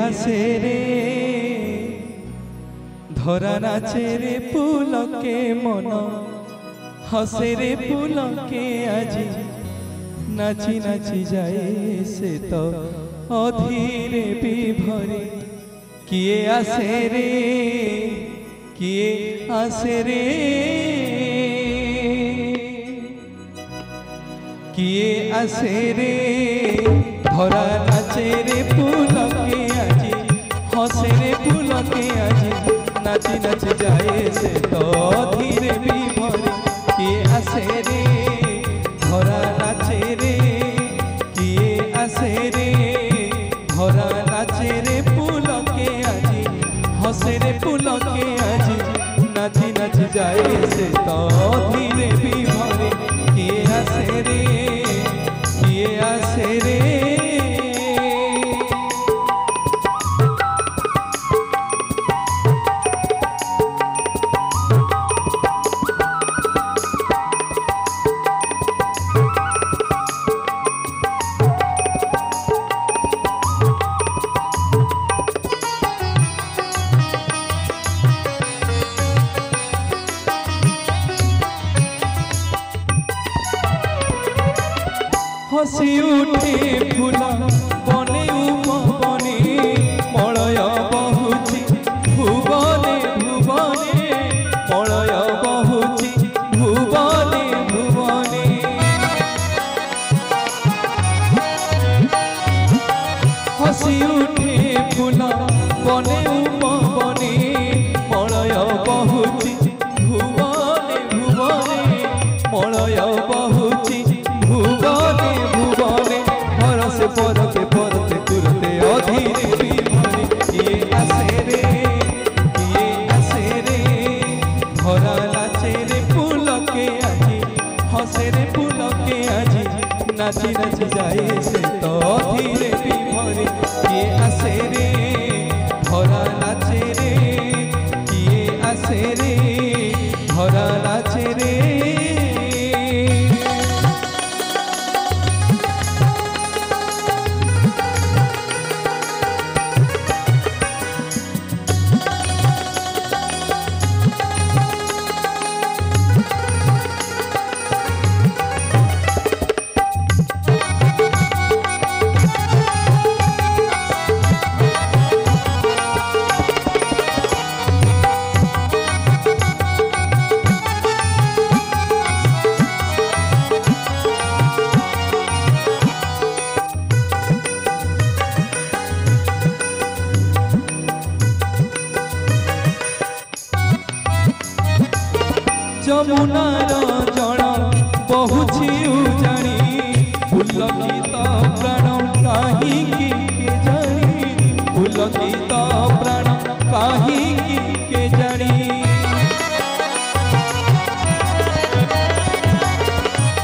आसे रे धरा नाचे रे पुलके मन हसे रे पुलके आजी नाची नाची जाए से तो अधीरे विभरे किए आसे रे किए आसे रे किए आसे रे धरा नाचे रे पुलके आजी हसे रे पुलके आजी नाची नाची जाए से तो धीरे विभरे किए आसे रे धरा नाचे रे किए आसे रे धरा नाचे रे पुलके आजी हसे रे पुलके आजी नाची नाची जाए से तो धीरे विभरे किए आसे रे किए आसे रे हसी उठे फूला बने उपबने मलय बहुची भुवने भुवने मलय बहुची भुवने भुवने हसी उठे फूला बने उपबने मलय बहुची भुवने भुवने मलय बहुची भुवने भुवने परसे परते परते तुरते अधीरे विभरे किए आसे रे धरा नाचे रे पुलके आजी हसे रे पुलके आजी नाची नाची जाए से तो अधीरे विभरे किए आसे रे धरा नाचे रे किए आसे रे धरा नाचे रे যমুনার জল বহুছি উজানি পুলকিত প্রাণ কাহিকি কে জানি পুলকিত প্রাণ কাহিকি কে জানি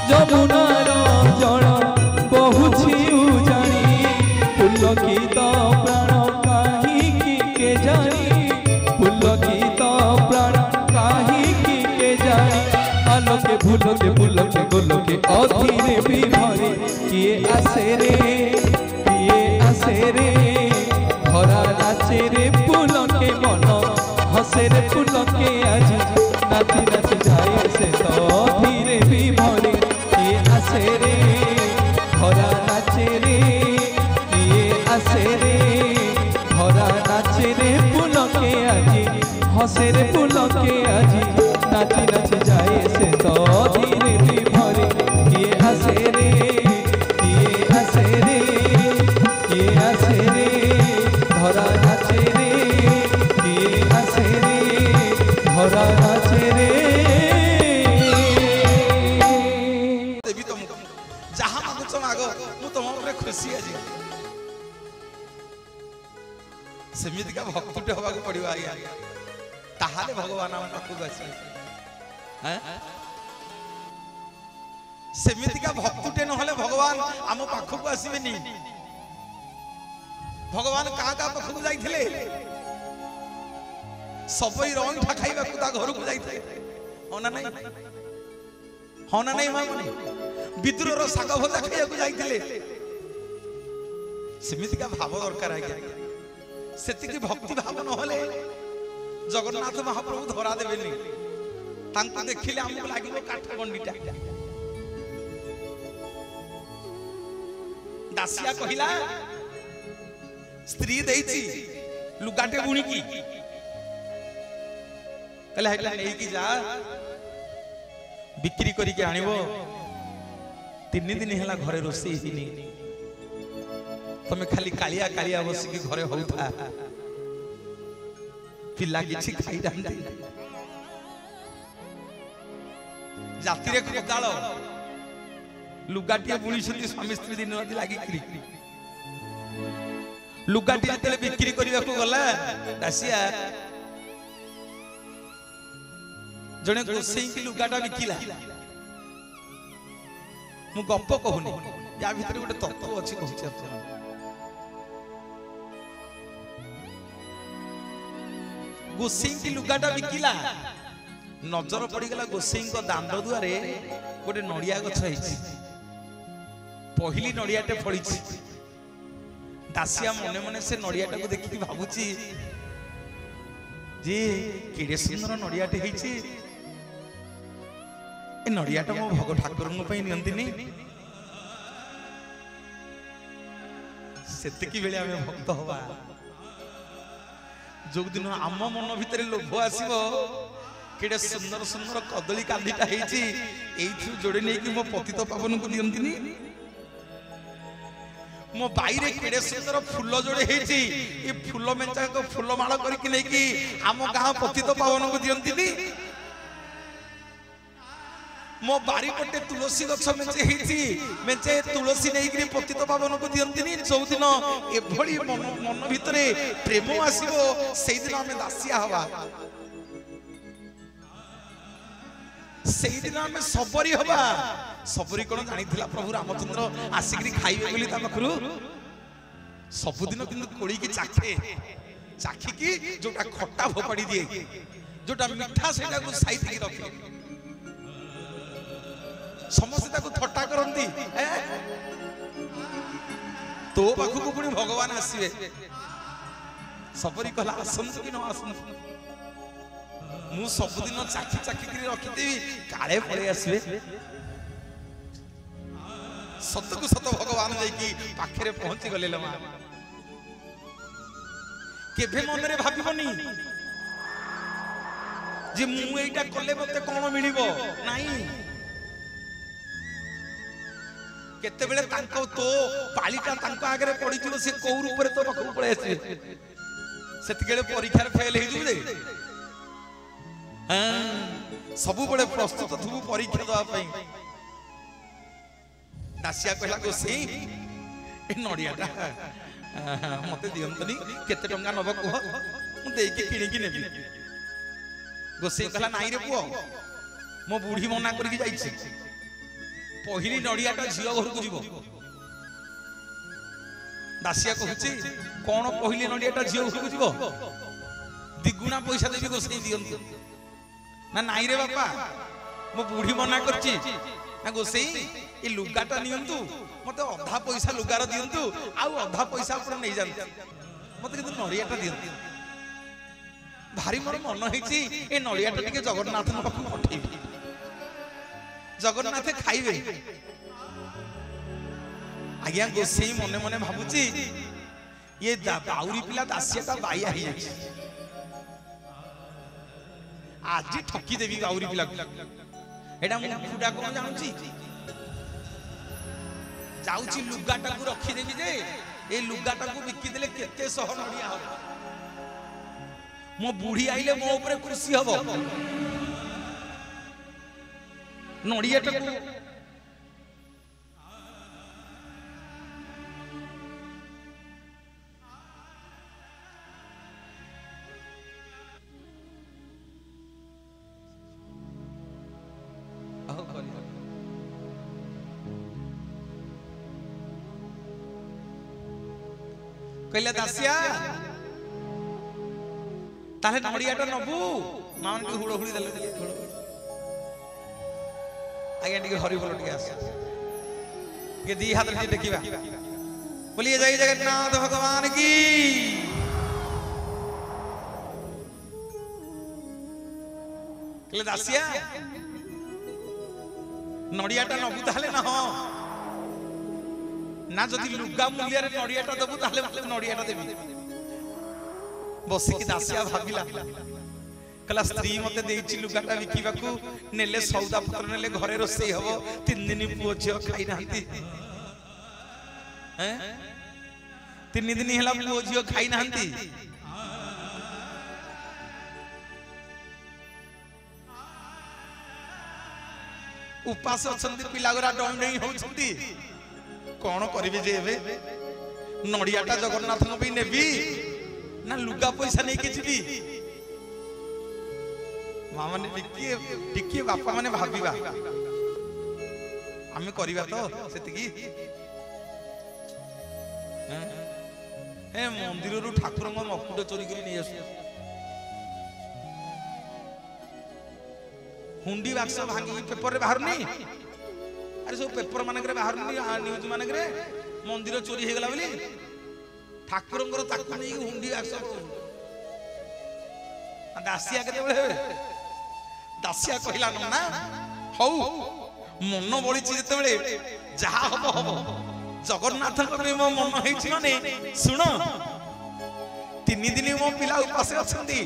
যমুনার জল বহুছি উজানি পুলকিত প্রাণ কাহিকি কে জানি পুলকিত প্রাণ কাহিকি आलोके भूलोके भूलोके गोलोके अधीरे विभरे किए आसे रे धरा नाचे रे पुलके मन हसे रे पुलके आजी नाची नाची जाए से तो धीरे विभरे किए आसे रे धरा नाचे रे किए आसे रे धरा नाचे रे पुलके आजी हसे रे पुलके आजी नाची नाची जाए से तो धीरे विभरे किए आसे रे धरा नाचे रे किए आसे रे धरा नाचे रे देवी तुमको जहां मागुच मागो मु तुम ऊपर खुशी आज सेमिति का भक्तटे होबा को पड़िबा आया ताहाले भगवान हम पाखु आसी सेमिति का भक्तटे न होले भगवान हम पाखु आसीबेनी भगवान कहा का पाखु जाइथिले सबई रंग ठा खाइबा को ता घर को जाइथिले होना नहीं मामनी विद्रोह साग भजा खाइबा को जाइथिले सेमिति का भाव दरकार आज्ञा सेतिकी भक्ति भाव नहले जगन्नाथ महाप्रभु धरा देबेनी तांको देखिले हमको लागिबो काठ गंडीटा दासिया कहिला स्त्री देइची लुगाटे बुणी की कहले हेला नै की जा बिक्री करी के आनिबो 3 दिन हैला घरे रोसई हिनी तमे खाली कालिया कालिया बसी के घरे होउथा पिला किछि खाई दांती जाति रे कोदाल लुगाटिया बुणी सती स्वामी स्त्री दिन राति लागी करी लुगाटी जतले बिक्री करिया को गला दासिया जने गोसई की लुगाटा बिकिला मु गप्प कहूनी या भीतर गोटे तत्व अछि कहछि अपन गोसई की लुगाटा बिकिला नजर पड़ी गला गोसई को दांड दुआरे गोटे नड़िया गछ हैछि पहिली नड़ियाटे फळिछि दासिया मने मने से नड़ियाटा को देखि भाबुछि जे केडे सुंदर नड़ियाटे हैछि ए नड़ियाटा मो भग ठाकुरन पई नियंतिनी सेतिकी बेले हमें भक्त होबा जो दिन आम मन भितर लोभ आसीबो केडे सुंदर सुंदर कदली कांदीटा हैछि एइथु जोड़े नै कि मो पतित पावन को दियंतिनी मो बाईरे केडे सुंदर फूल जोड़े हैछि ए फूल मेंचा को फूल माळ करी कि नै कि आम गां पतित पावन को दियंतिनी मो बारी पटे तुलसी गछ मेंचे हैछि मेंचे तुलसी नै कि पतित पावन को दियंतिनी जो दिन एभली मन भितरे प्रेम आसीबो सेहि दिन हमें दासिया हवा सेहि दिन हमें सबरी हवा सबरी कोन जानिथिला प्रभु रामचंद्र आसिकरी खाइबे बोली ता पाखरु सबुदिन किंतु कोड़ी की चाखी की जोटा खट्टा भोपाड़ी दिए जोटा मिठा सेटा को साइड की रखे समस्त ताको थट्टा करंती तो पाखु को पुनी भगवान आसीबे सबरी कहला आसंतु कि न आसंतु मु सबुदिन चाखी करी रखी देवी काळे पळे आसीबे सत को सत भगवान जाई पाखरे पहुंची गले लमा केभे मन रे भाबिबनी जे मु एटा कले मते कोन मिलिबो नाही केते बेले तांको तो पालिटा तांको आगरे पड़ी जिवो से को रूप रे तो पखु पळे आसी सेतिकेले परीक्षा रे फेल हेजु दे हां सब बड़े प्रस्तुत थु परीक्षा दवा पई दासिया कहला गोसई ए नड़ियाटा मते दियंतनी केते टंका नब कह मु देई के किणी कि नेबी गोसई कहला नाई रे पुओ मो बूढ़ी मना करके जाईछि पहिली नड़ियाटा झियो घर को जीवो दासिया कहछि कोन पहिली नड़ियाटा झियो घर को जीवो दिगुना पैसा देबी गोसई दियंत ना नाई रे बापा मो बूढ़ी मना करछि ना गोसई ए लुगाटा नियंतु मते अधा पैसा लुगार दियंतु आउ अधा पैसा अपन नै जानते मते किंतु नड़ियाटा दियंतु भारी मोर मन हैछि ए नड़ियाटा टिके जगन्नाथ न पाखु पठेबी जगन्नाथ खाइबे आज्ञा गोसई मने मने भाबुची ये बाउरी पिला दासियाटा बाइया ही आज ठकी देवी बाउरी पिला एडा मु फुडा कोन जानूची जाउची लुगाटा को रखी देबी जे ए लुगाटा को बिकी देले केते सह नडिया हो मो बूढ़ी आइले मो ऊपर खुशी हबो नड़ियाटा को कहले दासिया ताले नड़ियाटा नबू मान के हुड़ हुड़ी देले आगे टिके हरि बोल टिके आस के दी हाथ रे देखिबा बोलिए जय जगन्नाथ भगवान की कहले दासिया नड़ियाटा नबु ताहले ना हो ना जदि लुगा मूल्य रे नड़ियाटा दबु ताहले मते नड़ियाटा देबी बसिकी दासिया भाबिला कहला स्त्री मते देइछि लुगाटा बिकिबाकू नेले सौदा पत्र नेले घरे रोसई हबो 3 दिन पुओ झियो खाइ नाहंती हैं 3 दिन हेला पुओ झियो खाइ नाहंती उपास अछंती पिला गुरा डंडई होछंती कोन करिवे जे एबे नड़ियाटा जगन्नाथ न भी नेबी ना लुगा पैसा नहीं के जीवी मां माने टिके बापा माने भाबिबा आमे करिबा तो सेतिकी ए मंदिर रु ठाकुर मकुट चोरी करी नहीं आसु हुंडी बाक्स भांगी पेपर रे बाहर नहीं अरे सब पेपर मानक रे बाहर नहीं न्यूज मानक रे मंदिर चोरी हे गला बोली ठाकुरंगर ताकू नहीं हुंडी बाक्स दासिया केते बेले दासिया कहिला ना हौ मन बळी छि जते बेले जहा हबो हबो जगन्नाथ रे मो मन हेछि माने सुनो 3 दिन मो पिला उपास अछंती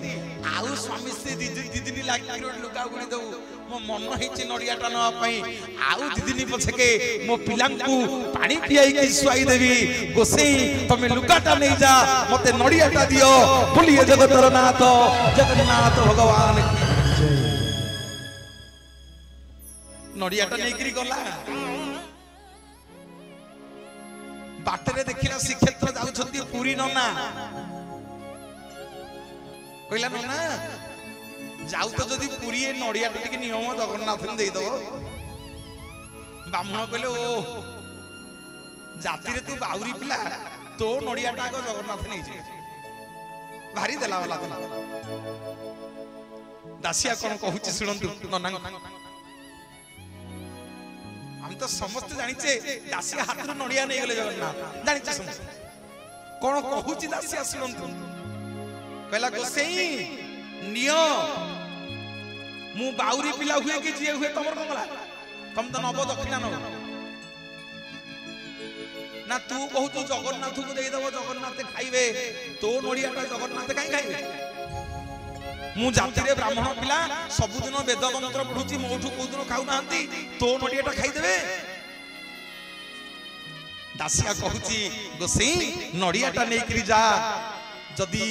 आउ स्वामी से 2 दिन लागि लुगा गुणी दउ मो मन हेछि नड़ियाटा न पई आउ 2 दिन पछके मो पिलांकू पानी पियाई के सुआई देवी गोसई तमे लुगाटा नै जा मते नड़ियाटा दियो बोलिए जगतर नाथ जगन्नाथ भगवान की जय नड़ियाटा नै करी गला बाटरे देखिला श्रीक्षेत्र जाउछंती पुरी नना कहला नना जाऊ तो जदि पुरी नड़िया टिके नियम जगन्नाथ ने दे दो ब्राह्मण कहले ओ जाति रे तू बाउरी पिला तो नड़ियाटा को जगन्नाथ नहीं जे भारी देला वाला देला दासिया कोन कहूची सुनंतु नना हम तो समस्त जानिचे दासिया हाथ नड़िया नहीं गले जगन्नाथ जानिचे समस्त कोन कहूची दासिया सुनंतु कहला गोसेई नियो मु बाउरी पिला हुए कि जे हुए तमर मंगला तुम तो नब दक्षिणा न ना तू कहू तू जगन्नाथ को दे दबो जगन्नाथ खाइबे तो नड़ियाटा जगन्नाथ काई खाइबे मु जाति रे ब्राह्मण पिला सब दिन वेद मंत्र पढुची मोठू को दिन खाउ नांती तो नड़ियाटा खाइ देबे दासिया कहूची गोसेई नड़ियाटा नै करी जा जदि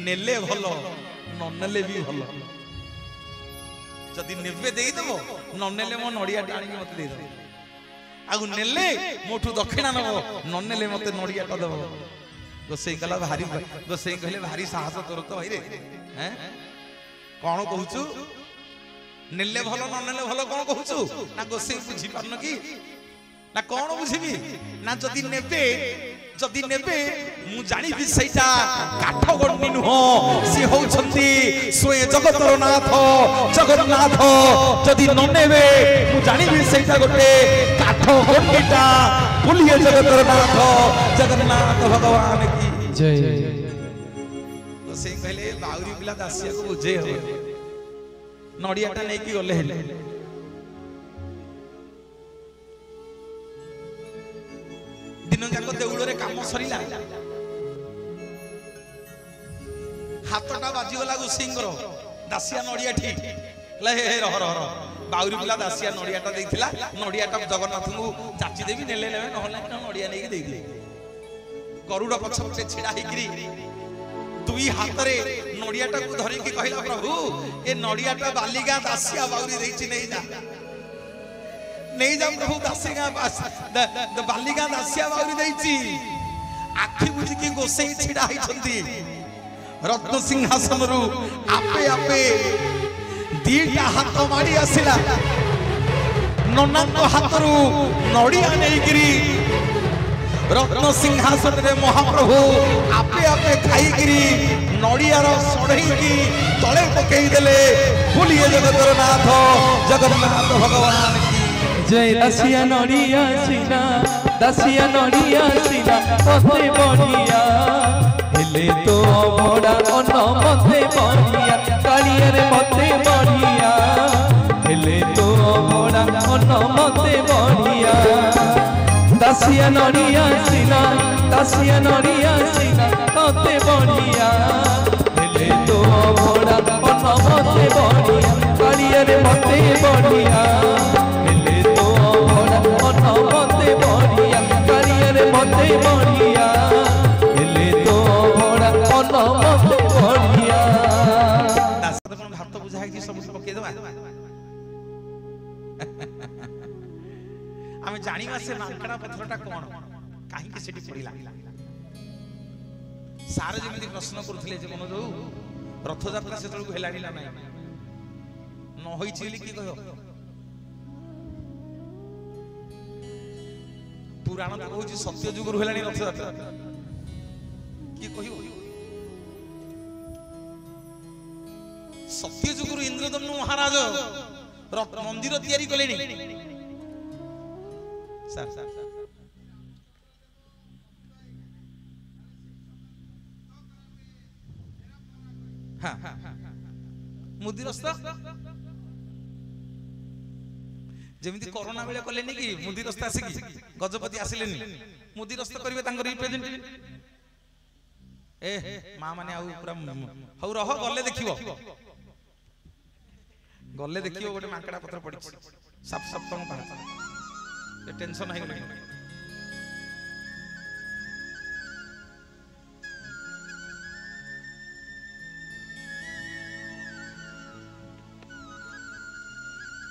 नेले भलो न नेले भी भलो जदि नेबे देई देबो न नेले मो नड़िया टाणी मते दे दो आगु नेले मोठू दक्षिणा नबो न नेले मते नड़िया टा देबो गोसेई कला भारी गोसेई कहले भारी साहस तोर तो भाई रे हैं कोन कहूचू नेले भलो न नेले भलो कोन कहूचू ना गोसेई बुझी पारन की ना कोन बुझिबी ना जदि नेबे मु जानि भी सैटा काठ गण्डी नुह सी होउछंती सोए जगतर नाथ जगन्नाथ जदि न नेबे मु जानि भी सैटा गोटे काठ गण्डीटा बोलिए जगतर नाथ जगन्नाथ भगवान की जय तो से कहले बाउरी पिला दासिया को बुझे हो नड़ियाटा नै की गले हेले दिन जाक देउल रे काम सरीला हाथटा बाजी गला गोसिंगर दासिया नड़िया ठीक ले हे रह रह बाउरी पिला दासिया नड़ियाटा देइथिला नड़ियाटा जगन्नाथ को चाची देबी नेले नेबे नहले नड़िया नै के देइले गरुड़ पछ पछे छिडा हिकरी दुई हाथ रे नड़ियाटा को धरि के कहिला प्रभु ए नड़ियाटा बालिगा दासिया बाउरी देइछि नै जा नहीं जा प्रभु दासिया बालिगा दासिया बाउरी देइछि आखि बुझी की गोसेई छिडा ही छंती रत्न सिंहासन रु आपे आपे दीटा हाथ मारी आसिला नन्ना को हाथ रु नड़िया नहीं गिरी रत्न सिंहासन रे महाप्रभु आपे आपे खाई गिरी नड़िया रो सड़ई की तळे पकई देले बोलिए जगतर नाथ जगन्नाथ भगवान की जय दासिया नड़िया सीना मते बढ़िया हेले तो बड़ा अन मते बढ़िया कालिया रे मते बढ़िया दासिया नड़िया सीना दासिया नड़िया सीना तते बढ़िया हेले तो भोड़ा अन मते बढ़िया कालिया रे मते बढ़िया हेले तो भोड़ा अन मते बढ़िया कालिया रे मते बढ़िया हेले तो भोड़ा अन मते बढ़िया दास तो कोन भात बुझा है सब पके देबा आमे जानिबा से मांकड़ा पत्थरटा कोन काहे के सेठी पड़िला सारे जेमिति प्रश्न करथिले जे मन जो रथ यात्रा से तळु हेलाडी ना नाही न होई छिली की कहो पुराण तो कहू सत्य जुग हेलाडी रथ यात्रा की कहियो सत्य जुग इंद्रदम्नु महाराज मंदिर तैयारी कलेनी सर हाँ मुदिरस्त जेमिति कोरोना बेले कलेनी कि मुदिरस्त आसिकी गजपति आसिलेनी मुदिरस्त करिवे तांकर रिप्रेजेंटेटिव ए मां माने आउ पूरा हौ रह गले देखिबो गोटे मांकड़ा पत्र पड़ी सब सप्तम पाठ टेंशन है नहीं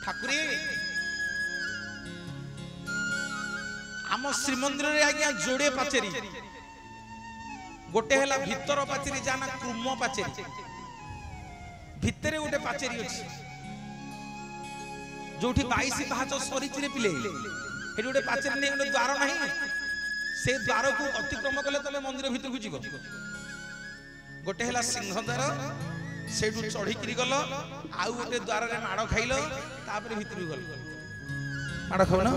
ठाकुरे आम श्रीमंदिर रे आज्ञा जोड़े पाचेरी गोटे हला भीतर पाचेरी जाना कुर्म पाचेरी भितरे गोटे पाचेरी अछि जोठी 22 पाहाच सरीचिरे पिले हेडी गोटे पाचेरी नै गोटे द्वार नाही से द्वार को अतिक्रम कले तमे मंदिर भीतर को जीव गोटे हला सिंह द्वार सेडू चढ़ी करी गल आउ गोटे द्वार रे माड़ खाइलो तापर भीतर गल माड़ खाउ ना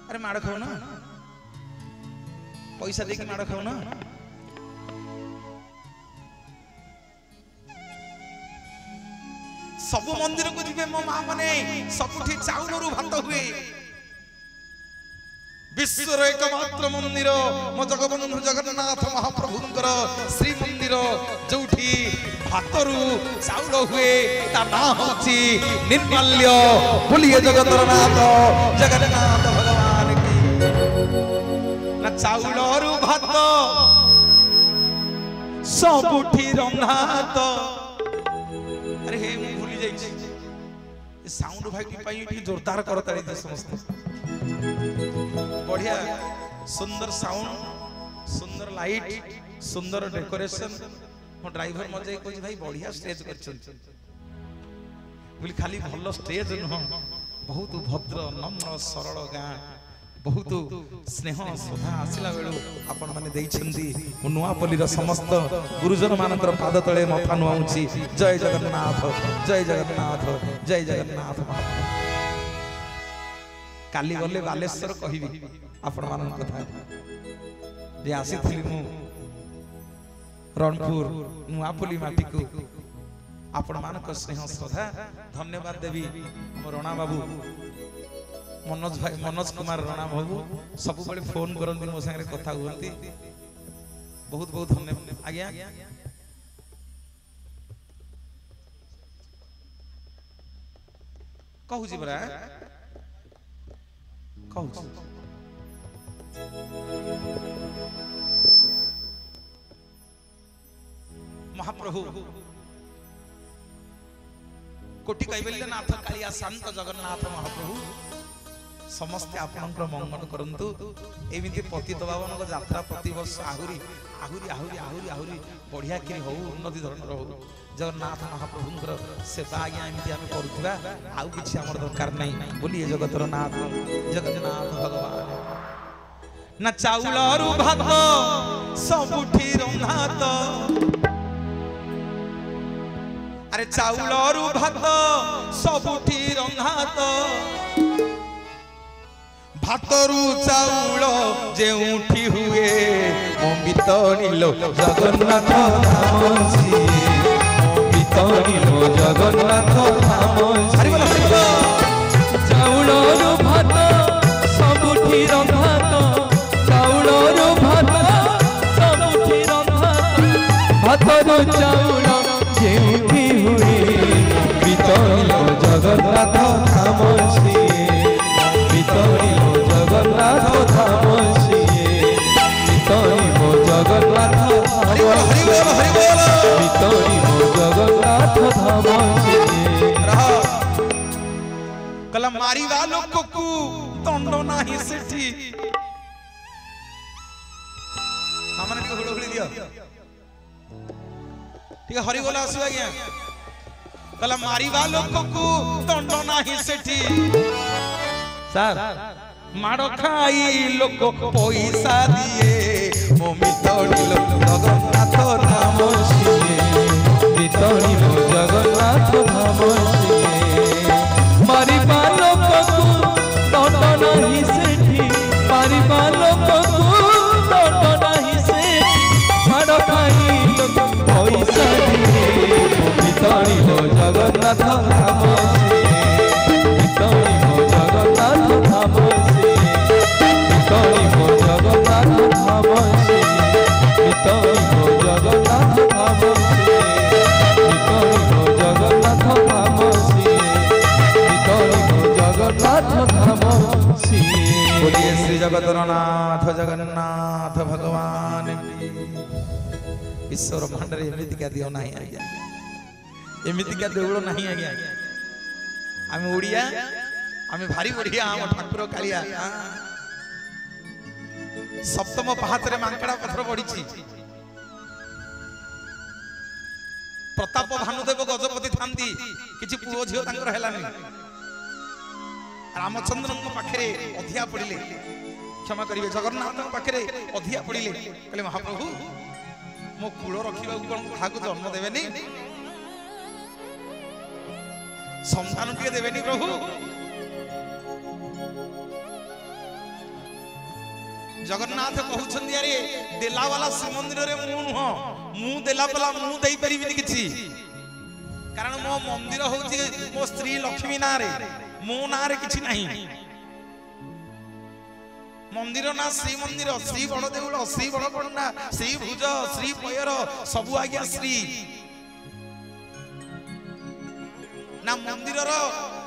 अरे माड़ खाउ ना पैसा देके माड़ खाउ ना सब मंदिर को जीवे मो मां माने सबुठी चाउल रु भात हुए विश्वर एकमात्र मंदिर मो जगबंधु जगन्नाथ महाप्रभुंकर श्री मंदिर जोठी भातरु चाउल हुए ता ना होची निर्मल्य बोलिए जगतर नाथ जगन्नाथ भगवान की ना चाउल रु भात सबुठी रंधात अरे हे मु भूली जाई साउंड भाई पाई जोरदार करतारी दे समस्त बढ़िया सुंदर साउंड सुंदर लाइट सुंदर डेकोरेशन मो ड्राइवर मजे कोई भाई बढ़िया स्टेज करछन बोली खाली भलो स्टेज न बहुत भद्र नम्र सरल गां बहुत स्नेह श्रद्धा आसिला बेलू आपण माने देइछंदी नुआपल्ली समस्त गुरुजन मानकर पाद तळे मथा नुआउछि जय जगन्नाथ जय जगन्नाथ जय जगन्नाथ काली गले बालेश्वर कहिबी आपण मान कथा जे आसीथिली मु रणपुर नुआपल्ली माटी को आपण मान को स्नेह श्रद्धा धन्यवाद देवी मो रणा बाबू मनोज भाई मनोज कुमार राणा बाबू सब बड़े फोन करंती मो संगे कथा हुंती बहुत बहुत धन्यवाद आज्ञा कहू जी बरा कहू महाप्रभु कोटि कैवल्यनाथ कालिया शांत जगन्नाथ महाप्रभु समस्ते आपनकर मंगल करंतु एमिति पतित बाबन को यात्रा प्रति वर्ष आहुरी आहुरी आहुरी आहुरी आहुरी बढ़िया कि हो उन्नति धरणर हो जगन्नाथ महाप्रभुंकर सेवा आज्ञा एमिति आमे करूथबा आउ किछि हमर दरकार नै बोलिए जगतर नाथ जगन्नाथ भगवान ना चाउल रु भात सबुठी रंधात अरे चाउल रु भात सबुठी रंधात भातरु चाउल जेउठी हुए मोबित नीलो जगन्नाथ धाम जी मोबित नीलो जगन्नाथ धाम जी चाउल रु भात ହାତରୁ ଚାଉଳ ଯେଉଁଠି ହୁଏ ବିତଳିଲ ଜଗନ୍ନାଥ ଧାମ ସିଏ ବିତଳିଲ ଜଗନ୍ନାଥ ଧାମ ସିଏ ବିତଳିବ ଜଗନ୍ନାଥ ଧାମ ବିତଳିବ ଜଗନ୍ନାଥ ଧାମ ସିଏ କଲା ମାରିବା ଲୋକକୁ ଦଣ୍ଡ ନାହିଁ ସେଠି ମାନେ ଟିକେ ହୁଳହୁଳି ଦିଅ ଟିକେ ହରିବୋଲ ଆସିବ ଆଜ୍ଞା କଲା ମାରିବା ଲୋକକୁ ଦଣ୍ଡ ନାହିଁ ସେଠି ସାର୍ ମାଡ଼ ଖାଇ ଲୋକ ପଇସା ଦିଏ ମୋ ମିତଳିଲ ଜଗନ୍ନାଥ ଧାମ ସିଏ ବିତଳିବ ଜଗନ୍ନାଥ ଧାମ ସିଏ ମାରିବା ଲୋକକୁ ଦଣ୍ଡ ନାହିଁ ସେଠି ମାରିବା ଲୋକକୁ ଦଣ୍ଡ ନାହିଁ ସେଠି ମାଡ଼ ଖାଇ ଲୋକ ପଇସା ଦିଏ ବିତଳିବ ଜଗନ୍ନାଥ ଧାମ ସିଏ ବିତଳିବ ଜଗନ୍ନାଥ ଧାମ ସିଏ ବିତଳିବ ଜଗନ୍ନାଥ ଧାମ ସିଏ ବିତଳିବ ଜଗନ୍ନାଥ ଧାମ ସିଏ ବିତଳିବ ଜଗନ୍ନାଥ ଧାମ ସିଏ ବିତଳିବ ଜଗନ୍ନାଥ ଧାମ ସିଏ बोलिए श्री जगन्नाथ जगन्नाथ भगवान ईश्वर भांडरे एमितिका दियो नहीं आज्ञा एमितिका देउळ नहीं आज्ञा आम ओडिया आम भारी बढ़िया आम ठाकुर कालिया सप्तम पहाचरे मांकड़ा पथर बढ़ी प्रताप भानुदेव गजपति थांती किछि पुओ झियो तांकर हेलानी रामचंद्र पाखे अधिया पड़े क्षमा करेंगे जगन्नाथ पाखे अधिया पड़े कहले महाप्रभु मो कूल रखा कौन क्या जन्म देवेनी संतान टे देवेनी प्रभु जगन्नाथ कहउछन्ती अरे देला वाला श्रीमंदिर रे मु नुह मु देला वाला मु देई परिबिनी किछि कारण मो मंदिर होउछि मो स्त्री लक्ष्मी ना रे मो ना रे किछि नाही मंदिर ना श्री मंदिर श्री बड़देउल श्री बड़पंडा श्री भुज श्री पयर सबु आज्ञा श्री ना मंदिर रो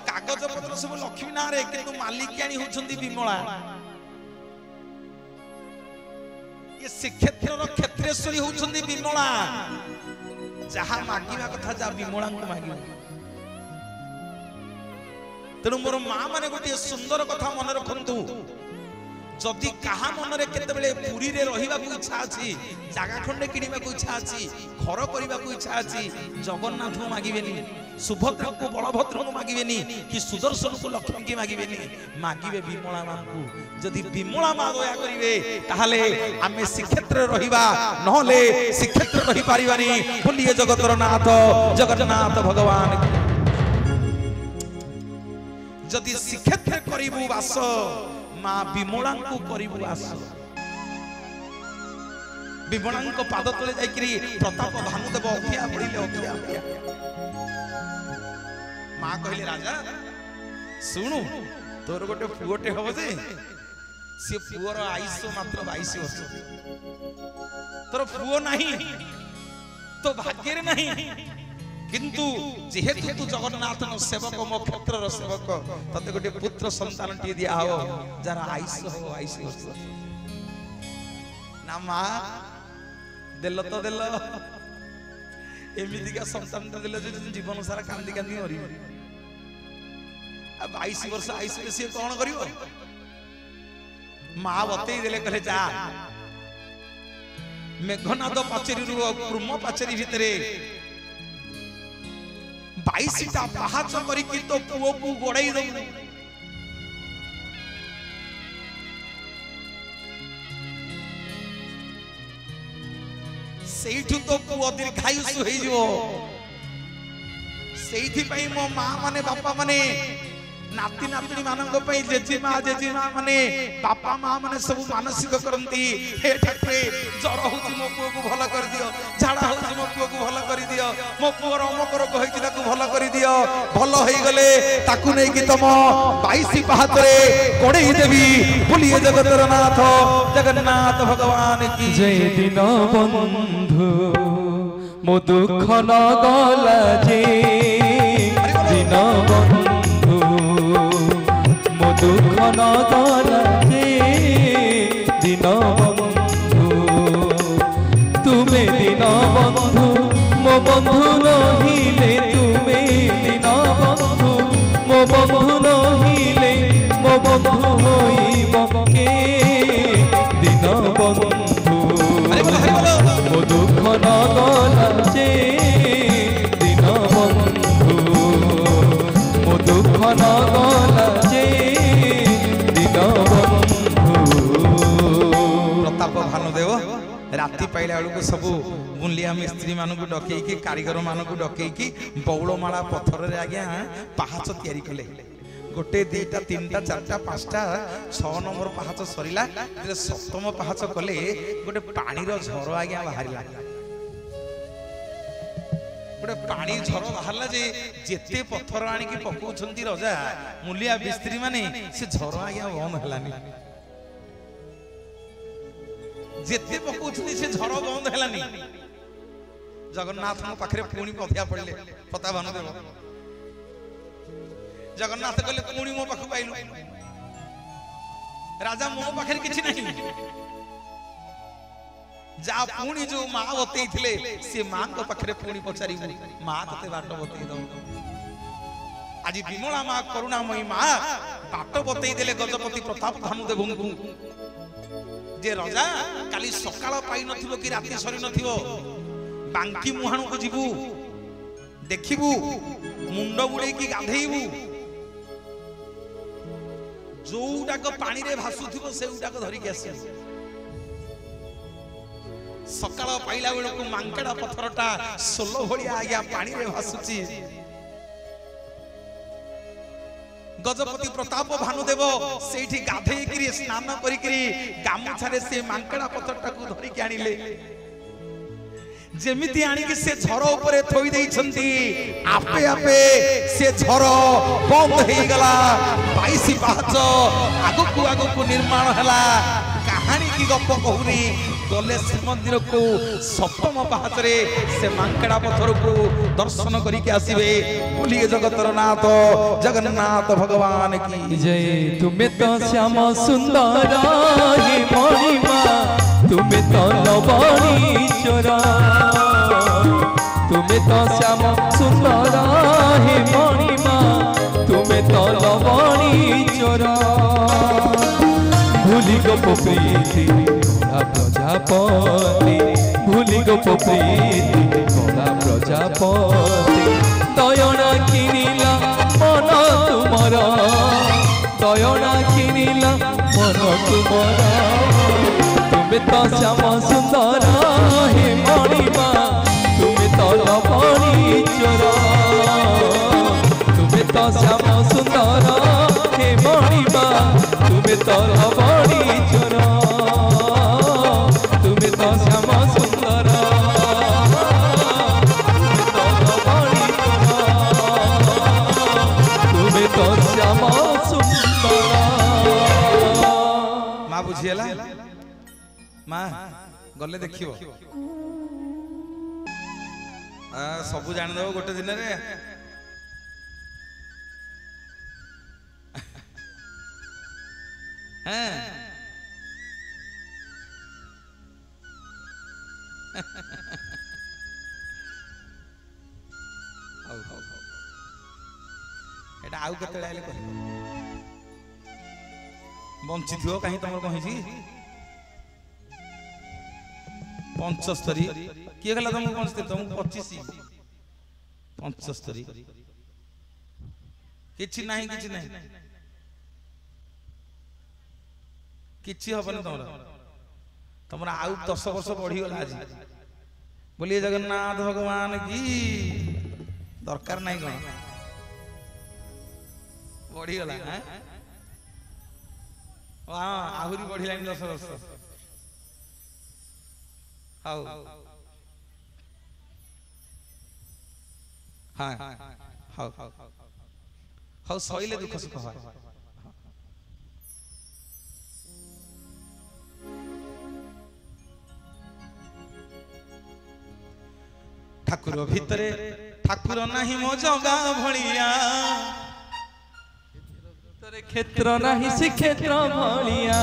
कागज पत्र सब लक्ष्मी ना रे किंतु मालिकियानी होछन्ती विमला ये श्रीक्षेत्र रो क्षेत्रेश्वरी होछन्ती विमला जहा मागिबा कथा जा विमला को मागिबा तेणु मोर माँ माने गोटे सुंदर कथा मन रखु जदि कहा मन में केतबेले पुरी रे रहिबा को इच्छा अछि जागा खंडे किनिबा को इच्छा अछि घर करबा को इच्छा अछि जगन्नाथ को मागिबेनी सुभद्रा को बलभद्र को मागिबेनी कि सुदर्शन को लक्ष्मी की मागिबेनी मागिबे विमला मां को जदि विमला मां दया करिवे ताहाले आमे श्रीक्षेत्र रहिबा नहले श्रीक्षेत्र रहि पारिबानी बोलिए जगतर नाथ जगन्नाथ भगवान जदि श्रीक्षेत्र करिबु वास मां विमला को करिबु वास विमला को पाद तले जाइकरी प्रताप भानुदेव अखिया पड़िले अखिया मां कहले राजा सुनु तोर गोटे पुओटे हबो जे से पुओर आयुष मात्र 22 वर्ष तोर पुओ नहीं तो भाग्य रे नहीं किंतु जेहेतु तू जगन्नाथ नो सेवक मो क्षेत्र रो सेवक तते गोटे पुत्र संतान टी दिया हो जरा आयुष हो 22 वर्ष ना मां देलो तो देलो एमिति का संतान तो देलो जे जीवन सारा कांदी कांदी मरी अब 22 वर्ष आयुष रे से कोन करिवो मां बतई देले कहले जा मेघनाद पाचेरी रु कुर्म पाचेरी भितरे 22टा पहाच करिकि तो पुओ को गोड़ाई दउ सेठु तो पुओ दीर्घायुष होई जो सेठी पई मो मां माने बापा माने नाती नातनी मानंग पई जेजी मां माने बापा मां माने सब मानसिक करंती हे ठाकुरे जर होची मो पुओ को भलो कर दियो झाड़ा होची मो पुओ को भलो कर दियो मो पुओ अमक रोग होई ताकू भलो कर दियो भलो होई गले ताकू नै कि तम 22 पहातरे कोड़ेई देवी बोलिए जगतर नाथ जगन्नाथ भगवान की जय दिन बंधु ମୋ ଦୁଃଖ ନ ଗଲା ଯେ ଦିନ ବନ୍ଧୁ ମୋ ଦୁଃଖ ନ ଗଲା ଯେ ଦିନ ବନ୍ଧୁ ତୁମେ ଦିନ ବନ୍ଧୁ ମୋ ବନ୍ଧୁ ନହିଲେ ତୁମେ ଦିନ ବନ୍ଧୁ ମୋ ବନ୍ଧୁ ନହିଲେ ମୋ ବନ୍ଧୁ ହୋଇବ କେ ଦିନ ବନ୍ଧୁ ମୋ ଦୁଃଖ ନ ଗଲା ଯେ ଦିନ ବନ୍ଧୁ ମୋ ଦୁଃଖ ନ ଗଲା ଯେ ଦିନ ବନ୍ଧୁ। प्रताप भानुदेव राति पाइला बेलू सब बुलिया मिस्त्री मानू डकईकी कारीगर मानू डकईकी बौलमाला पथर आज्ञा पाहाच तैयारी कले गोटे दुईटा तीनटा चारटा पांचटा 6 नंबर पाहाच सरला सप्तम पाहाच कले गोटे पानी झर आज्ञा बाहरला गोटे पानी झर बाहरला जे जेते पथर आनिकी पकाउछंती रजा मुलिया मिस्त्री माने से झर आज्ञा बंद हलानी जेते पकाउछंती से झर बंद हलानी जगन्नाथ पाखे पुणी पधिया पड़े पता भानुदेव जगन्नाथ कहले पुणी मो पाखु आइलु राजा मो पाखे किछि नहीं जा पुणी जो मां बतई थिले से मां को पाखे पुणी पचारि मां तते बाट बतई दो आज विमला मां करुणामयी मां बाट बतई देले गजपति प्रताप भानुदेव को जे राजा काली सकाळ पाई नथिबो कि राति सरी नथिबो बांकी मुहाणु को जीवु देखिबु मुंड बुड़े की गाधेइबु जोटाक पानी रे भासुथिबो सेउटाक धरि के आसी सकाळ पाइला बेलको मांकेडा पत्थरटा सोलो भलिया आज्ञा पानी रे भासुची गजपति प्रताप भानुदेव सेठी गाधेई करी स्नान करी करी गामुछारे से मांकेडा पत्थरटा को धरि के आनिले जेमिति आनिकी से झर ऊपर थोई देइछंती आपे आपे से झर बंद हेई गला 22 पाहाच आगु आगु निर्माण हला कहानी की गप कहूनी गले श्रीमंदिर को सप्तम पाहाच रे से मांकेडा पत्थर को दर्शन करी के आसीबे बोलिए जगतर नाथ जगन्नाथ भगवान की जय। तुम्हें तो श्याम सुंदर हे मणिमा तुम्हें तो लवणी चोरा तुम्हें तो श्याम सुंदर हे मणिमा तुम्हें तो लवणी चोरा भूली गोप प्रीति कला प्रजापति भूली गोप प्रीति कला प्रजापति दयना किनिला मन तुमर दयना किनिला मन तुमर तुम्हें तो श्याम सुंदर हे मणिमा तुम्हें तो लवणी चोरा तुम्हें तो श्याम सुंदर हे मणिमा तुम्हें तो लवणी चोरा तुम्हें तो श्याम सुंदर तुम्हें तो श्याम सुंदर। माँ बुझीला माँ गले देखियो सबू जानिदेव गोटे दिन रे एटा आउ केते आइले कहि बंची थियो कहीं तमर कहि 75 किए गला तुमको 75 तुमको 25 75 किछि नाही किछि हबन तुमर आउ 10 वर्ष बढ़ी गला आज बोलिए जगन्नाथ भगवान की दरकार नहीं कौन बढ़ी गला आहुरी बढ़िला 10 वर्ष हाउ हाँ हाउ हाउ सहिले दुख सुख है ठाकुर भितरे ठाकुर नाही मो जगा भलिया क्षेत्र नाही श्रीक्षेत्र भलिया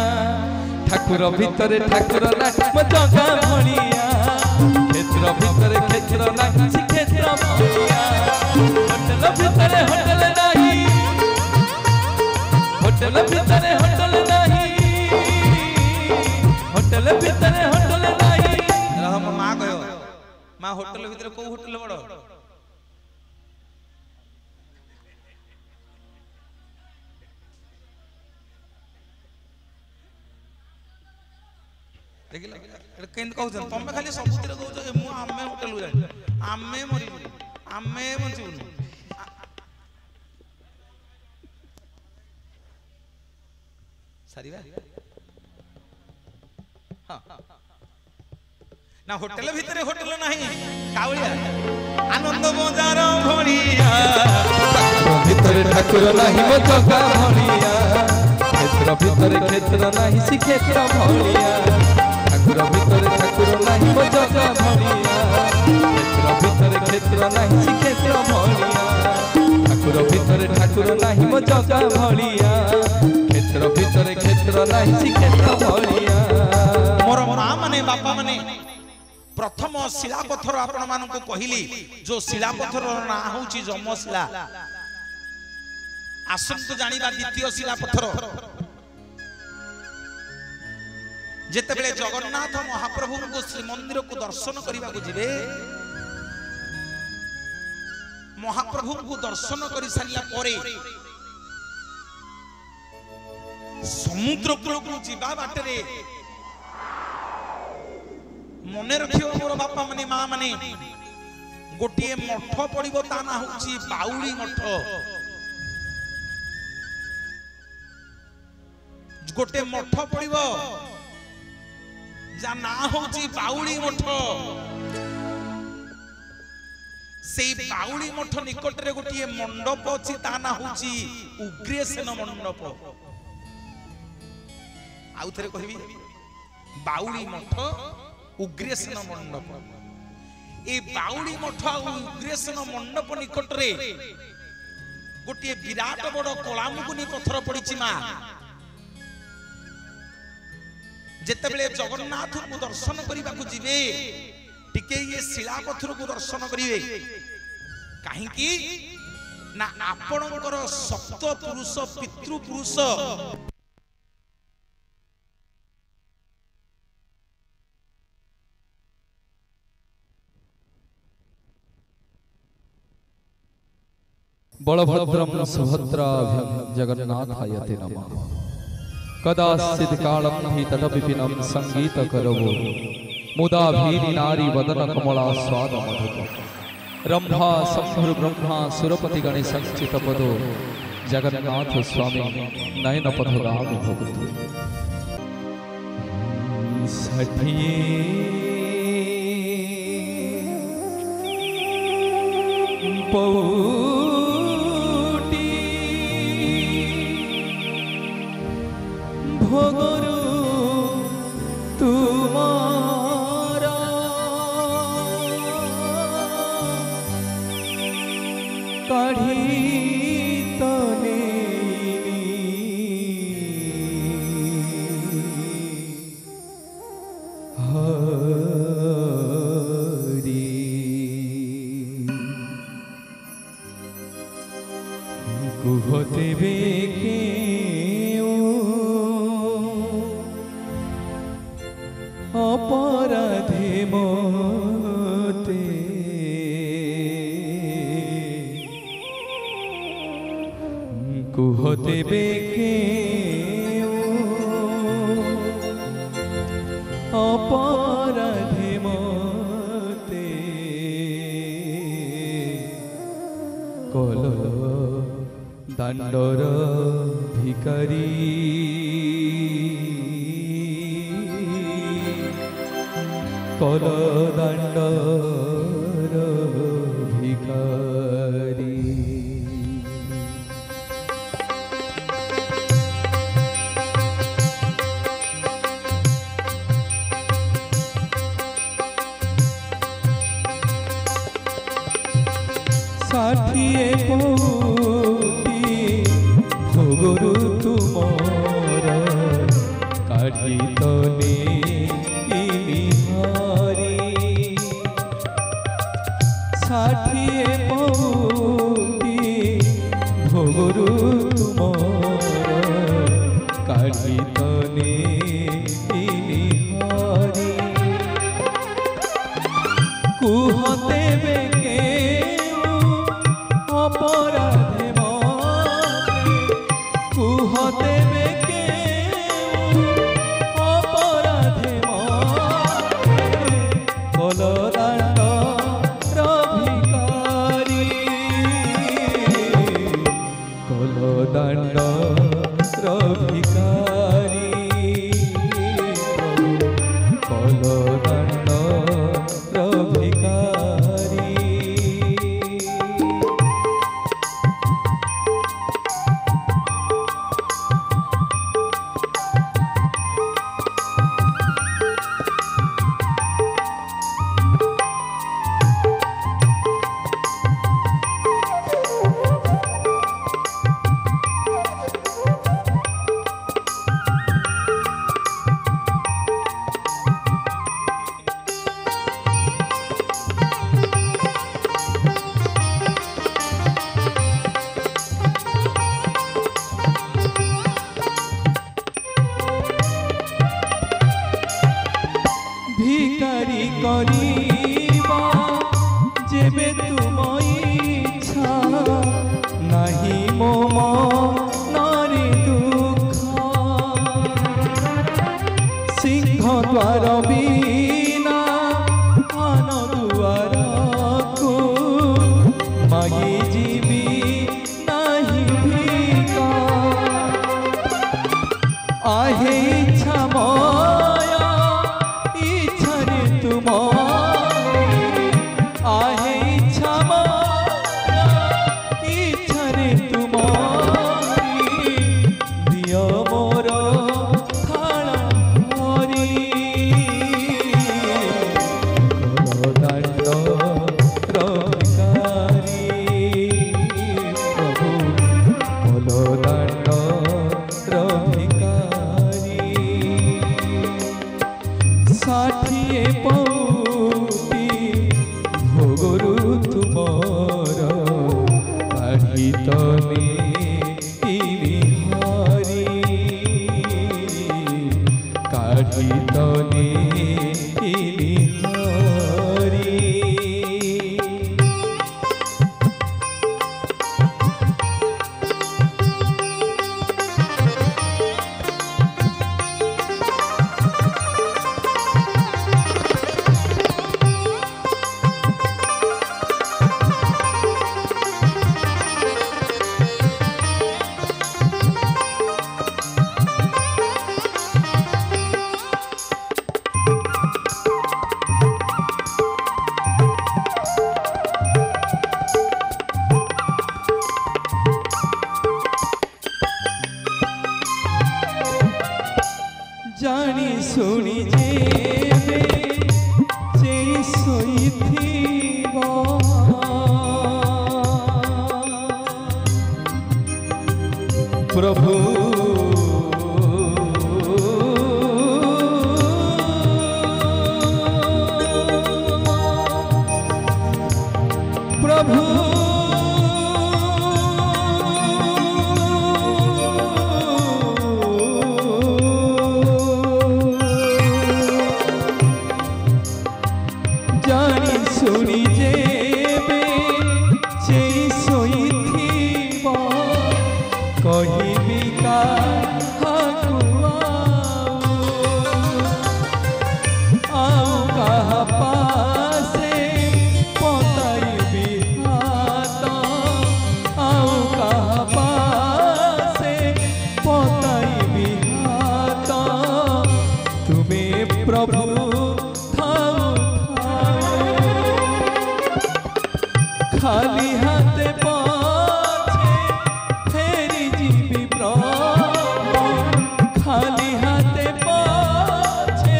ठाकुर भितरे ठाकुर नाही मो जगा भलिया क्षेत्र भितरे क्षेत्र नाही श्रीक्षेत्र भलिया होटल भितरे होटल नाही होटल भितरे होटल नाही होटल भितरे होटल नाही रह मो मां गयो मां होटल भितरे को होटल बड़ देखिला केन कहू तमे खाली सबुतिर कहू मु आमे होटल जाय आमे मरिबु आमे बंचिबु सारीबा हां ना होटल भितरे होटल नाही कावळिया आनंद बजार भलिया भितरे ठाकुर नाही मो जगा भलिया क्षेत्र भितरे क्षेत्र नाही श्रीक्षेत्र भलिया ठाकुर भितरे ठाकुर नाही मो जगा भलिया क्षेत्र भितरे क्षेत्र नाही श्रीक्षेत्र भलिया ठाकुर भितरे ठाकुर नाही मो जगा भलिया क्षेत्र भितरे क्षेत्र नाही श्रीक्षेत्र भलिया मोर मां माने बापा माने प्रथम शिलापथर आपण मानकु कहिली जो शिलापथर ना होची जमशिला आसंतु जानिबा द्वितीय शिलापथर जेतेबेले जगन्नाथ महाप्रभु को श्रीमंदिर को दर्शन करने को जिवे महाप्रभु को दर्शन कर सारा परे समुद्र कूल को जीवा बाटरे मने रखियो मोर बापा माने मां माने गोटे मठ पड़िबो ता ना होची बाउली मठ गोटे मठ पड़िबो जा ना होची बाउली मठ से बाउली मठ निकट रे गोटे मंडप अछि ता ना होची उग्रेसेन मंडप आउ थरे कहबी बाउली मठ उग्रेसेन मंडप ए बाउली मठ उग्रेसेन मंडप निकट रे गोटे विराट बड़ कलामुकुनी पत्थर पड़िछि मा जेतेबेले जगन्नाथ को दर्शन करने को जीवे टिके ये शिलापथर को दर्शन करिवे काहेकि ना आपणकर सप्त पुरुष पितृ पुरुष बलभद्रं सुभद्राभ्यं जगन्नाथायते नमः कदाचित् कालं हि तदपिनं संगीतकरवो मुदा भीरि नारी वदन कमला स्वाद मधुप रंभा संभर ब्रह्मा सुरपति गणे संचित पदो जगन्नाथ स्वामी नयन पथगाम भवतु सठिये भोगरु तुमारा काढ़ी तने हरि कुहते बेके अपराधे मोते कुहते बेके अपराधे मोते कल दांडर भिकारी कल दांडर भिकारी ষাঠিয়ে পৌতি ভোগরু তুমর কাঢ়ি তনে হরি ষাঠিয়ে পৌতি ভোগরু তুমর কাঢ়ি তনে হরি কুহতে বেকে অপরাধে মনে কুহতে বেকে অপরাধে মনে কলদাণ্ড রভিকারী কলদাণ্ড রভিকারী কলদাণ্ড রভিকারী ভিকারি করিবা যেবে তুম ইচ্ছা নাহি মম নারী দুঃখ সিংহ দ্বার বিনা আন দুয়ারকু মাগি ଯିବି নাহি ভিকা आहे ইচ্ছা ইচ্ছারে তোমারি आहे ইচ্ছা ইচ্ছারে তোমারি দিয় মোর থাল ভরি কলদাণ্ড রভিকারী প্রভু কলদাণ্ড রভিকারী ষাঠিয়ে পৌতি ভোগরু তুমর কাঢ়ি তনে হরি কাঢ়ি তনে হরি জানি শুনি যেবে চেই শোইথিব প্রভু প্রভু জানি শুনি যেবে চেই শোইথিব কহিবি কাহাকু আউ কাহা পাশে পতাইবি হাত আউ কাহা পাশে পতাইবি হাত তুমি প্রভু খালি হাতে পাছে ফেরি ଯିବି প্রভু খালি হাতে পাছে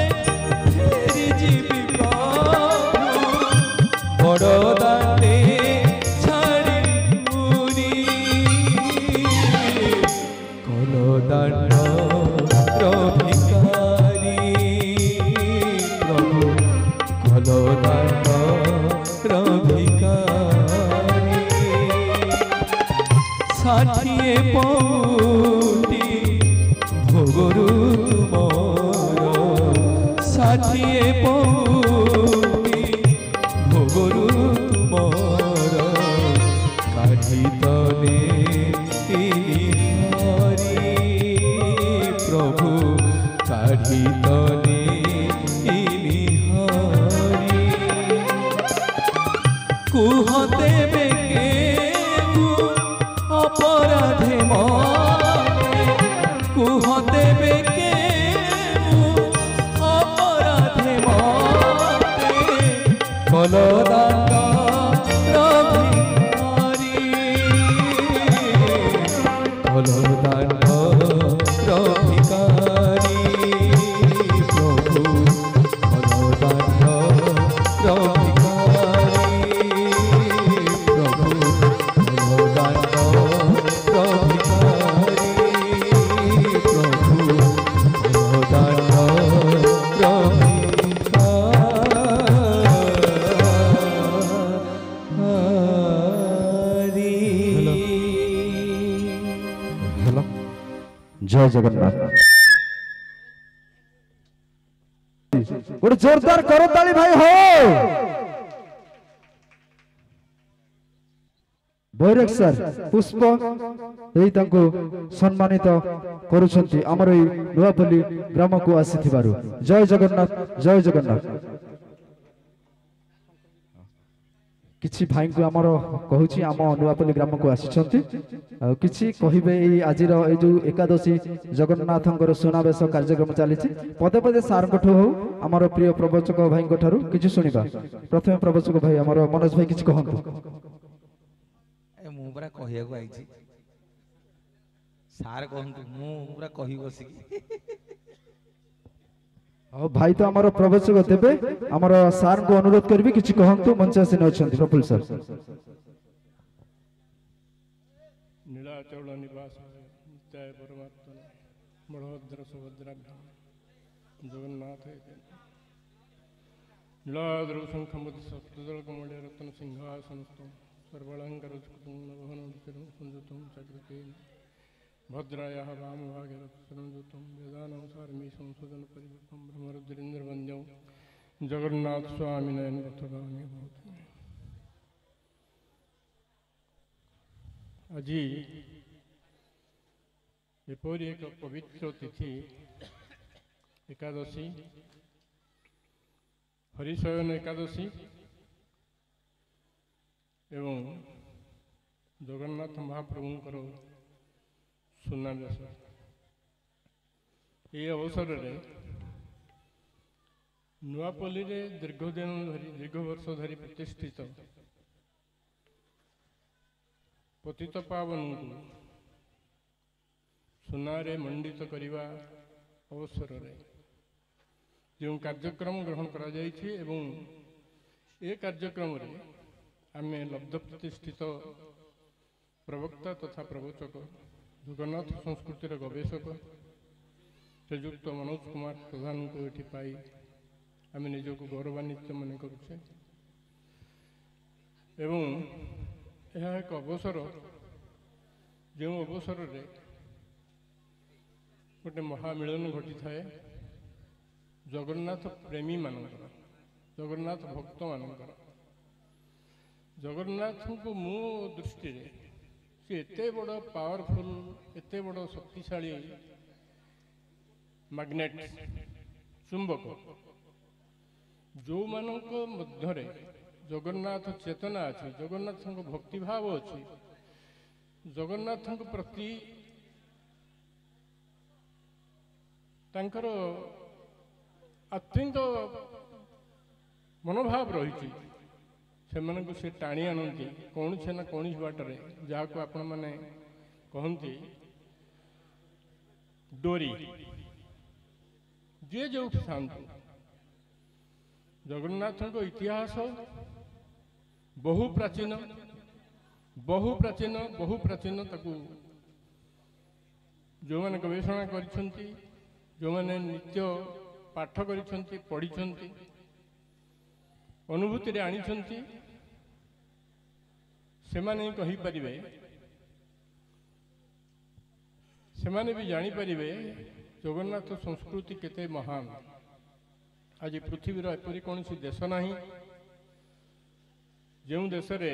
ফেরি ଯିବି প্রভু বড় দাঁতে ছাড়ি ଗୋରୁ ତୁମର କାଢ଼ି ତନେ ହରି ପ୍ରଭୁ କାଢ଼ି ତନେ ହରି କୁହ ଦେବେ କେଉଁ ଅପରାଧେ ମନେ କୁହ ଦେବେ କେଉଁ ଅପରାଧେ ମତେ କଲଦାଣ୍ଡ ରଭିକାରୀ କଲଦାଣ୍ଡ ରଭିକାରୀ ପ୍ରଭୁ କଲଦାଣ୍ଡ ରଭିକାରୀ ପ୍ରଭୁ କଲଦାଣ୍ଡ ରଭିକାରୀ ପ୍ରଭୁ କଲଦାଣ୍ଡ हेलो जय जगन्नाथ गोटे जोरदार करो ताली भाई हो भैरक सर पुष्प यही तांको सम्मानित करुछंती हमर एई नुआपल्ली ग्राम को आसीथिबारु जय जगन्नाथ जय जगन्नाथ किछि भाई को आमर कहूची आम नुआपल्ली ग्राम को आसीछंती किछि कहिबे एई आजिर ए जो एकादशी जगन्नाथंकर सुनावेश कार्यक्रम चलीछि पदे पदे सार कठो हो आमर प्रिय प्रवचक भाई ठारू किछि सुनिबा प्रथम प्रवचक भाई आमर मनोज भाई किछि कहंतु मु पूरा कहियाको आइछि सार कहंतु मु पूरा कहि बसिकी भाई तो आमर प्रवचक देबे आमर सार को अनुरोध करबी किछि कहंतु मंच आसीन अछंती प्रफुल्ल सर नीलाचल निवास नित्याय परमात्मा बलभद्र सुभद्राभ्याम जगन्नाथ नीलाद्र शंखमुद्र सप्तदल कमल रत्न सिंहासनस्थं सर्वालंकार संयुतं चक्रकेन भद्रायाः वामभागे रत्नयुतं वेदानुसारमी संशोधन परिवर्तन ब्रह्मरुद्रेन्द्रवन्द्यं जगन्नाथ स्वामी नयन पथगामी भवति আজি এপরি এক পবিত্র তিথি একাদশী হরিশয়ন একাদশী এবং জগন্নাথ মহাপ্রভুঙ্কর সুনাবেশ এই অবসরে নুয়াপল্লীরে দীর্ঘ বর্ষ ধরি প্রতিষ্ঠিত पतित पावन को सुनारे मंडित करने अवसर जो कार्यक्रम ग्रहण करा जाइछि एवं ए कार्यक्रम रे आमे लब्ध प्रतिष्ठित प्रवक्ता तथा प्रवचक जगन्नाथ संस्कृतिर गवेषक श्रीजुक्त मनोज कुमार प्रधान को ये पाई आम निजक गौरवान्वित मन करुचे एवं यह एक अवसर जो अवसर रे गोटे महामिलन घटी थाए जगन्नाथ प्रेमी मानकर जगन्नाथ भक्त मानकर जगन्नाथ को मो दृष्टि सी एते बड़ पावरफुल एते बड़ शक्तिशाली मैग्नेट चुंबक जो मानक मध्यरे जगन्नाथ चेतना अच्छी जगन्नाथ भक्तिभाव अच्छी जगन्नाथ प्रति तांकर आत्मिक मनोभाव रही से टाणी आनती कौन से ना कौन बाटर जहाँ को आपण मैंने कहती डोरी जे जो था जगन्नाथ इतिहास बहु प्राचीन बहु प्राचीन बहु प्राचीन ताकू जो मैंने गवेषणा करिसेंती जो मैंने नित्य पाठ करिसेंती पढ़िसेंती अनुभूति रे आनिसेंती से माने कहि परिबे से माने भी जानि परिबे जगन्नाथ संस्कृति केते महान आज पृथ्वीर एपरी कौन देश ना ଯେଉଁ ଦେଶରେ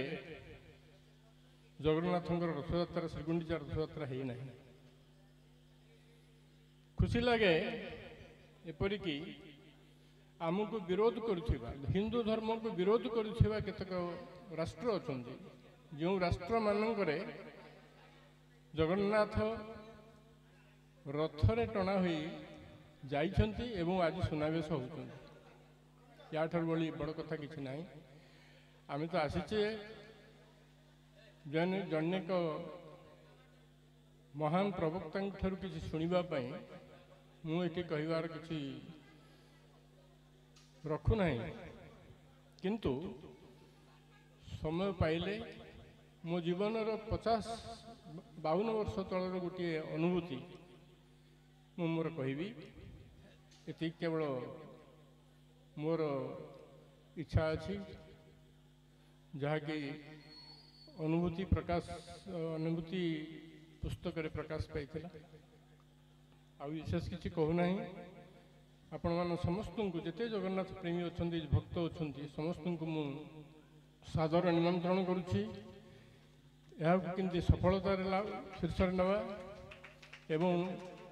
ଜଗନ୍ନାଥଙ୍କର ରଥଯାତ୍ରା ଶ୍ରୀଗୁଣ୍ଡିଚା ରଥଯାତ୍ରା ହେଇନାହିଁ। ଖୁସି ଲାଗେ ଏପରିକି ଆମକୁ ବିରୋଧ କରୁଥିବା, ହିନ୍ଦୁ ଧର୍ମକୁ ବିରୋଧ କରୁଥିବା କେତେକ ରାଷ୍ଟ୍ର ଅଛନ୍ତି, ଯେଉଁ ରାଷ୍ଟ୍ରମାନଙ୍କରେ ଜଗନ୍ନାଥ ରଥରେ ଟଣା ହୋଇ ଯାଇଛନ୍ତି ଏବଂ ଆଜି ସୁନାବେଶ ହେଉଛନ୍ତି। ୟାଠାରୁ ଭଳି ବଡ଼ କଥା କିଛି ନାହିଁ। ଆମେ ତ ଆସିଛେ ଜଣେକ ମହାନ ପ୍ରବକ୍ତାଙ୍କ ଠାରୁ କିଛି ଶୁଣିବା ପାଇଁ। ମୁଁ ଏଠି କହିବାର କିଛି ରଖୁନାହିଁ, କିନ୍ତୁ ସମୟ ପାଇଲେ ମୋ ଜୀବନର 52 ବର୍ଷ ତଳର ଗୋଟିଏ ଅନୁଭୂତି ମୁଁ ମୋର କହିବି। ଏତିକି କେବଳ ମୋର ଇଚ୍ଛା ଅଛି, ଯାହାକି ଅନୁଭୂତି ପୁସ୍ତକରେ ପ୍ରକାଶ ପାଇଥିଲା। ଆଉ ବିଶେଷ କିଛି କହୁନାହିଁ। ଆପଣମାନ ସମସ୍ତଙ୍କୁ, ଯେତେ ଜଗନ୍ନାଥ ପ୍ରେମୀ ଅଛନ୍ତି, ଭକ୍ତ ଅଛନ୍ତି, ସମସ୍ତଙ୍କୁ ମୁଁ ସାଦର ନିମନ୍ତ୍ରଣ କରୁଛି। ଏହାକୁ କେମିତି ସଫଳତାରେ ଶୀର୍ଷରେ ନେବା ଏବଂ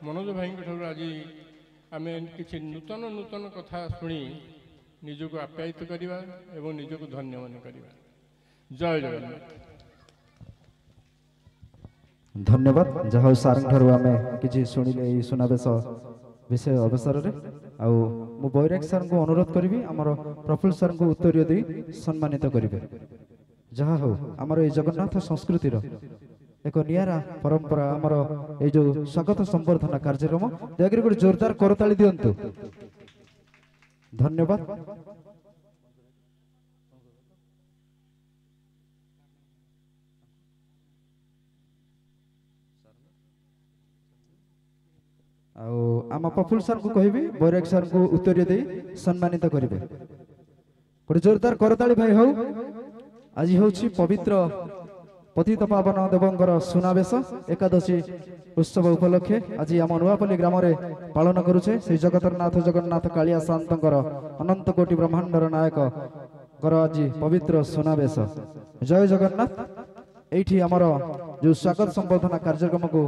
ମନୋଜ ଭାଇଙ୍କ ଠାରୁ ଆଜି ଆମେ କିଛି ନୂତନ କଥା ଶୁଣି ନିଜକୁ ଆପ୍ୟାୟିତ କରିବା ଏବଂ ନିଜକୁ ଧନ୍ୟ ମନେ କରିବା। ଜୟ ଜଗନ୍ନାଥ। ଧନ୍ୟବାଦ। ଯାହା ହଉ ସାର୍ଙ୍କ ଠାରୁ ଆମେ କିଛି ଶୁଣିଲେ ଏହି ସୁନାବେଶ ବିଷୟ ଅବସରରେ। ଆଉ ମୁଁ ବୈରାଗ ସାର୍ଙ୍କୁ ଅନୁରୋଧ କରିବି ଆମର ପ୍ରଫୁଲ୍ଲ ସାର୍ଙ୍କୁ ଉତ୍ତରୀୟ ଦେଇ ସମ୍ମାନିତ କରିବେ। ଯାହା ହଉ ଆମର এই ଜଗନ୍ନାଥ ସଂସ୍କୃତିର ଏକ ନିଆରା ପରମ୍ପରା, ଆମର এই ଯୋଉ ସ୍ୱାଗତ ସମ୍ବର୍ଦ୍ଧନା କାର୍ଯ୍ୟକ୍ରମ, ଦୟାକରି ଗୋଟେ ଜୋରଦାର କରତାଳି ଦିଅନ୍ତୁ। ଧନ୍ୟବାଦ। ଆଉ ଆମ ପ୍ରଫୁଲ୍ଲ ସାର୍ଙ୍କୁ କହିବି ବୈରାଗ ସାର୍ଙ୍କୁ ଉତ୍ତରୀୟ ଦେଇ ସମ୍ମାନିତ କରିବେ। ଗୋଟେ ଜୋରଦାର କରତାଳି ଭାଇ ହଉ। ଆଜି ହେଉଛି ପବିତ୍ର ପତିତ ପାବନ ଦେବଙ୍କର ସୁନାବେଶ ଏକାଦଶୀ ଉତ୍ସବ ଉପଲକ୍ଷେ ଆଜି ଆମ ନୂଆପଲ୍ଲୀ ଗ୍ରାମରେ ପାଳନ କରୁଛେ। ଶ୍ରୀ ଜଗତରନାଥ ଜଗନ୍ନାଥ କାଳିଆ ସାନ୍ତଙ୍କର ଅନନ୍ତ କୋଟି ବ୍ରହ୍ମାଣ୍ଡର ନାୟକଙ୍କର ଆଜି ପବିତ୍ର ସୁନାବେଶ। ଜୟ ଜଗନ୍ନାଥ। এইটি আমার যে স্বাগত সম্বর্ধনা কার্যক্রমকে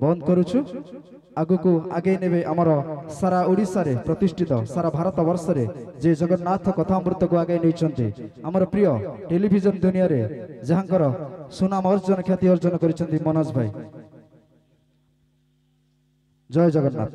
বন্ধ করুছু। আগুকু আগে নেবে আমার সারা ওড়িশারে প্রতিষ্ঠিত, সারা ভারত বর্ষরে যে জগন্নাথ কথামৃতকে আগে নেইছন্তি আমার প্রিয় টেলিভিজন দুনিয়ারে যাহাঙ্কর সুনাম অর্জন খ্যাতি অর্জন করেছেন মনোজ ভাই। জয় জগন্নাথ।